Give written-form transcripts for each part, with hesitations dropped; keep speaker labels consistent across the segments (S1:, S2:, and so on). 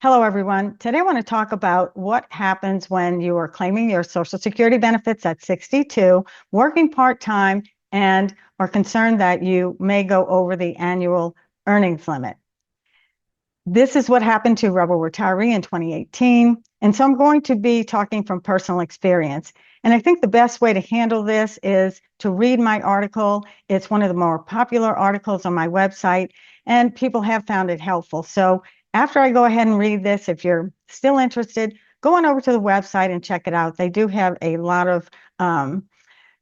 S1: Hello, everyone. Today I want to talk about what happens when you are claiming your Social Security benefits at 62, working part-time, and are concerned that you may go over the annual earnings limit. This is what happened to Rebel Retiree in 2018. And so I'm going to be talking from personal experience. And I think the best way to handle this is to read my article. It's one of the more popular articles on my website, and people have found it helpful. So after I go ahead and read this, if you're still interested, go on over to the website and check it out. They do have a lot of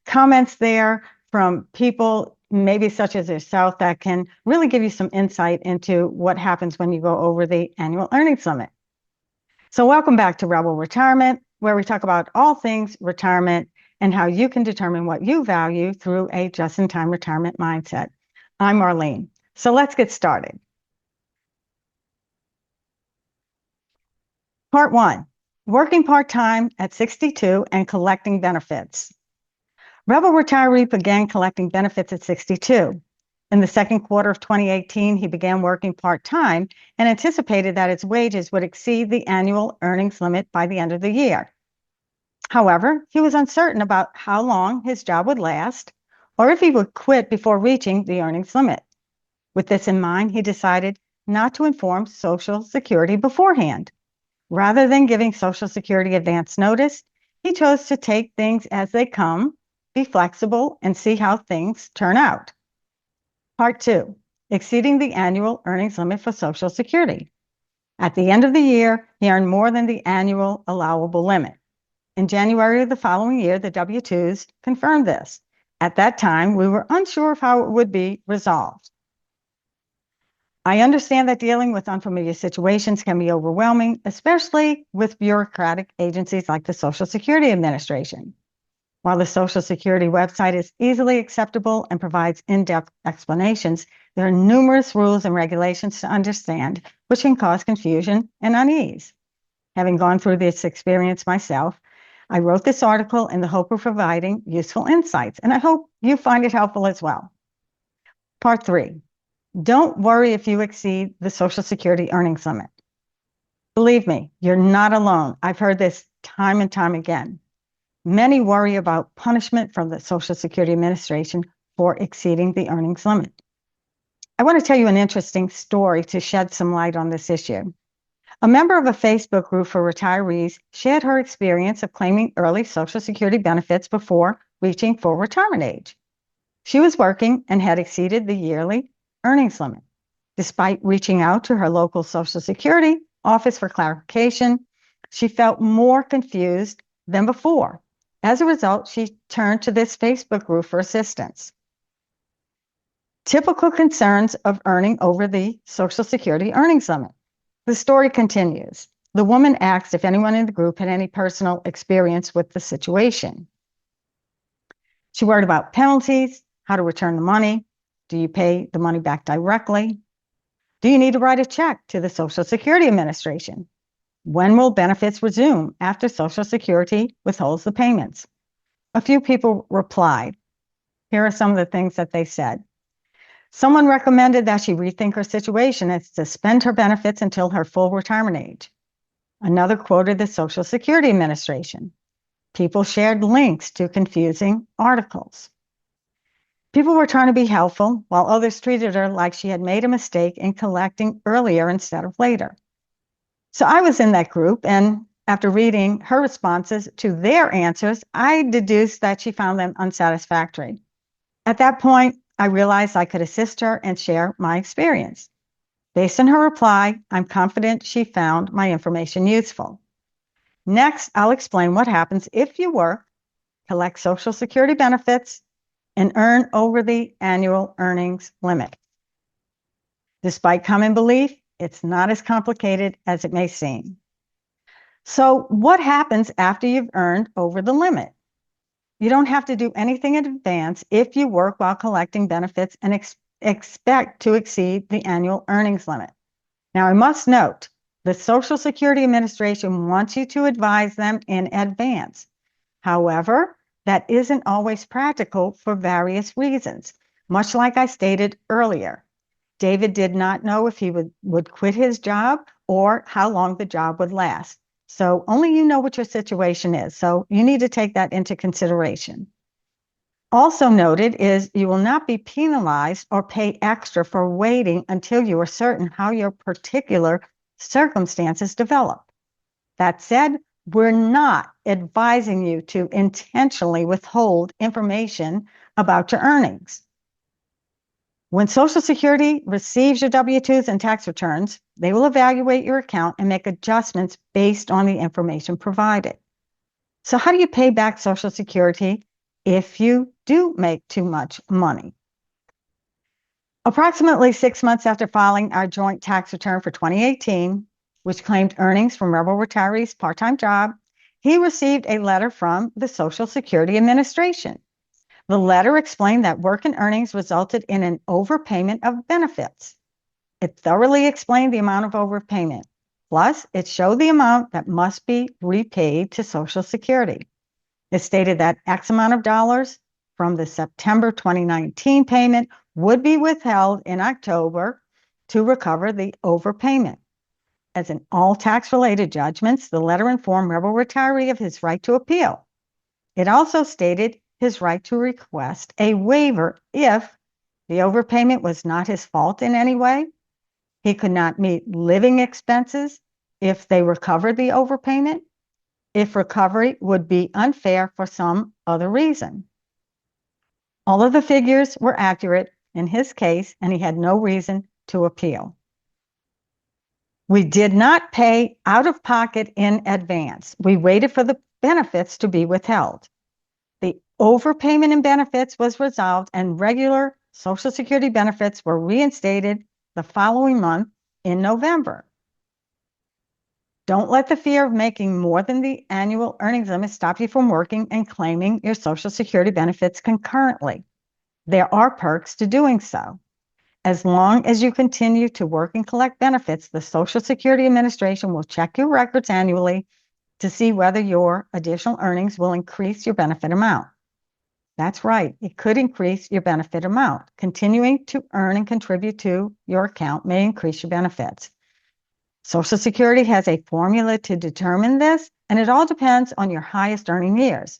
S1: comments there from people maybe such as yourself that can really give you some insight into what happens when you go over the annual earnings limit. So welcome back to Rebel Retirement, where we talk about all things retirement and how you can determine what you value through a just-in-time retirement mindset. I'm Marlene. So let's get started. Part 1, working part-time at 62 and collecting benefits. Rebel Retiree began collecting benefits at 62. In the second quarter of 2018, he began working part-time and anticipated that his wages would exceed the annual earnings limit by the end of the year. However, he was uncertain about how long his job would last or if he would quit before reaching the earnings limit. With this in mind, he decided not to inform Social Security beforehand. Rather than giving Social Security advance notice, he chose to take things as they come, be flexible, and see how things turn out. Part 2, exceeding the annual earnings limit for Social Security. At the end of the year, he earned more than the annual allowable limit. In January of the following year, the W-2s confirmed this. At that time, we were unsure of how it would be resolved. I understand that dealing with unfamiliar situations can be overwhelming, especially with bureaucratic agencies like the Social Security Administration. While the Social Security website is easily accessible and provides in-depth explanations, there are numerous rules and regulations to understand, which can cause confusion and unease. Having gone through this experience myself, I wrote this article in the hope of providing useful insights, and I hope you find it helpful as well. Part 3, don't worry if you exceed the Social Security earnings limit. Believe me, you're not alone. I've heard this time and time again. Many worry about punishment from the Social Security Administration for exceeding the earnings limit. I want to tell you an interesting story to shed some light on this issue. A member of a Facebook group for retirees shared her experience of claiming early Social Security benefits before reaching full retirement age. She was working and had exceeded the yearly earnings limit. Despite reaching out to her local Social Security office for clarification, she felt more confused than before. As a result, she turned to this Facebook group for assistance. Typical concerns of earning over the Social Security earnings limit. The story continues. The woman asked if anyone in the group had any personal experience with the situation. She worried about penalties, how to return the money. Do you pay the money back directly? Do you need to write a check to the Social Security Administration? When will benefits resume after Social Security withholds the payments? A few people replied. Here are some of the things that they said. Someone recommended that she rethink her situation and suspend her benefits until her full retirement age. Another quoted the Social Security Administration. People shared links to confusing articles. People were trying to be helpful, while others treated her like she had made a mistake in collecting earlier instead of later. So I was in that group, and after reading her responses to their answers, I deduced that she found them unsatisfactory. At that point, I realized I could assist her and share my experience. Based on her reply, I'm confident she found my information useful. Next, I'll explain what happens if you work, collect Social Security benefits, and earn over the annual earnings limit. Despite common belief, it's not as complicated as it may seem. So what happens after you've earned over the limit? You don't have to do anything in advance if you work while collecting benefits and expect to exceed the annual earnings limit. Now, I must note, the Social Security Administration wants you to advise them in advance. However, that isn't always practical for various reasons, much like I stated earlier. David did not know if he would quit his job or how long the job would last. So only you know what your situation is. So you need to take that into consideration. Also noted is you will not be penalized or pay extra for waiting until you are certain how your particular circumstances develop. That said, we're not advising you to intentionally withhold information about your earnings. When Social Security receives your W-2s and tax returns, they will evaluate your account and make adjustments based on the information provided. So how do you pay back Social Security if you do make too much money? Approximately 6 months after filing our joint tax return for 2018, which claimed earnings from Rebel retirees' part-time job, he received a letter from the Social Security Administration. The letter explained that work and earnings resulted in an overpayment of benefits. It thoroughly explained the amount of overpayment. Plus, it showed the amount that must be repaid to Social Security. It stated that X amount of dollars from the September 2019 payment would be withheld in October to recover the overpayment. As in all tax-related judgments, the letter informed Rebel retiree of his right to appeal. It also stated his right to request a waiver if the overpayment was not his fault in any way, he could not meet living expenses if they recovered the overpayment, if recovery would be unfair for some other reason. All of the figures were accurate in his case, and he had no reason to appeal. We did not pay out of pocket in advance. We waited for the benefits to be withheld. The overpayment in benefits was resolved and regular Social Security benefits were reinstated the following month in November. Don't let the fear of making more than the annual earnings limit stop you from working and claiming your Social Security benefits concurrently. There are perks to doing so. As long as you continue to work and collect benefits, the Social Security Administration will check your records annually to see whether your additional earnings will increase your benefit amount. That's right, it could increase your benefit amount. Continuing to earn and contribute to your account may increase your benefits. Social Security has a formula to determine this, and it all depends on your highest earning years.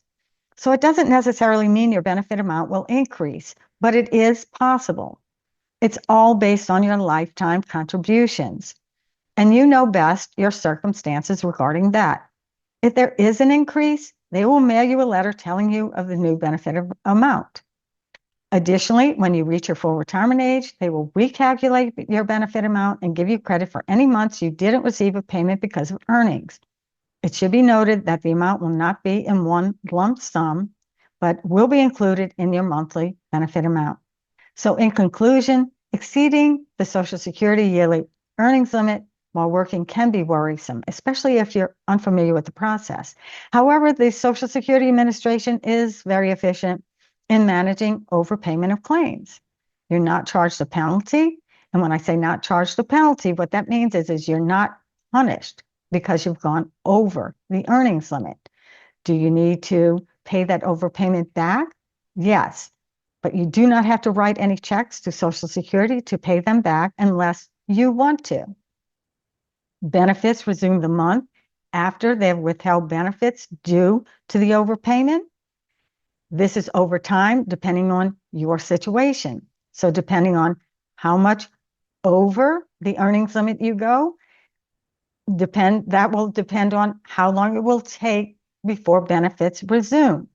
S1: So it doesn't necessarily mean your benefit amount will increase, but it is possible. It's all based on your lifetime contributions, and you know best your circumstances regarding that. If there is an increase, they will mail you a letter telling you of the new benefit amount. Additionally, when you reach your full retirement age, they will recalculate your benefit amount and give you credit for any months you didn't receive a payment because of earnings. It should be noted that the amount will not be in one lump sum, but will be included in your monthly benefit amount. So in conclusion, exceeding the Social Security yearly earnings limit while working can be worrisome, especially if you're unfamiliar with the process. However, the Social Security Administration is very efficient in managing overpayment of claims. You're not charged a penalty. And when I say not charged a penalty, what that means is you're not punished because you've gone over the earnings limit. Do you need to pay that overpayment back? Yes, but you do not have to write any checks to Social Security to pay them back unless you want to. Benefits resume the month after they've withheld benefits due to the overpayment. This is over time depending on your situation. So depending on how much over the earnings limit you go, that will depend on how long it will take before benefits resume.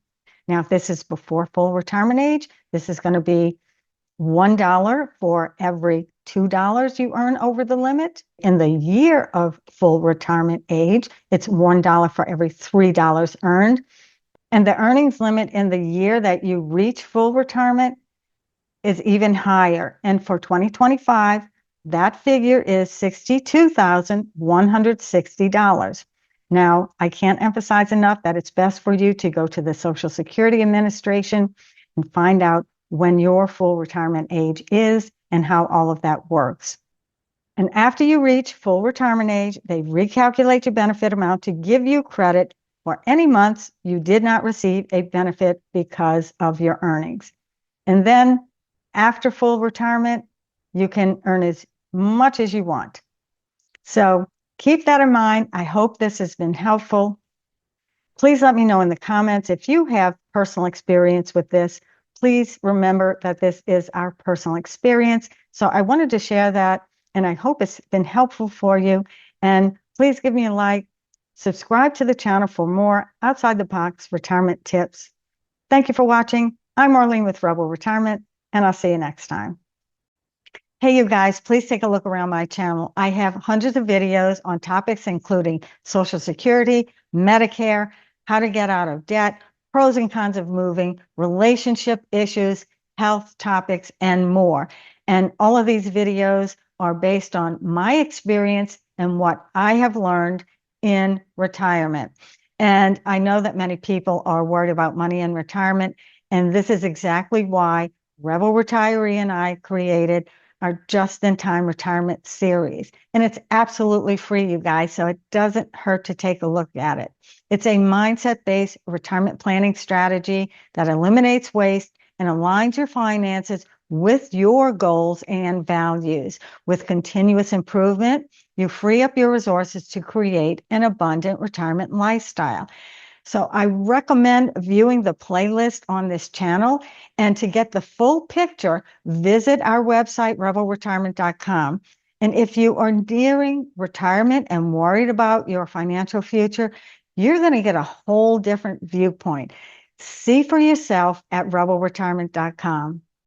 S1: Now, if this is before full retirement age, this is going to be $1 for every $2 you earn over the limit. In the year of full retirement age, it's $1 for every $3 earned. And the earnings limit in the year that you reach full retirement is even higher. And for 2025, that figure is $62,160. Now, I can't emphasize enough that it's best for you to go to the Social Security Administration and find out when your full retirement age is and how all of that works. And after you reach full retirement age, they recalculate your benefit amount to give you credit for any months you did not receive a benefit because of your earnings. And then after full retirement, you can earn as much as you want. So keep that in mind. I hope this has been helpful. Please let me know in the comments if you have personal experience with this. Please remember that this is our personal experience. So I wanted to share that, and I hope it's been helpful for you. And please give me a like, subscribe to the channel for more outside the box retirement tips. Thank you for watching. I'm Marlene with Rebel Retirement, and I'll see you next time. Hey, you guys, please take a look around my channel. I have hundreds of videos on topics including Social Security, Medicare, how to get out of debt, pros and cons of moving, relationship issues, health topics, and more. And all of these videos are based on my experience and what I have learned in retirement. And I know that many people are worried about money in retirement, and this is exactly why Rebel Retiree and I created our just-in-time retirement series. And it's absolutely free, you guys, so it doesn't hurt to take a look at it. It's a mindset-based retirement planning strategy that eliminates waste and aligns your finances with your goals and values. With continuous improvement, you free up your resources to create an abundant retirement lifestyle. So I recommend viewing the playlist on this channel. And to get the full picture, visit our website, rebelretirement.com. And if you are nearing retirement and worried about your financial future, you're going to get a whole different viewpoint. See for yourself at rebelretirement.com.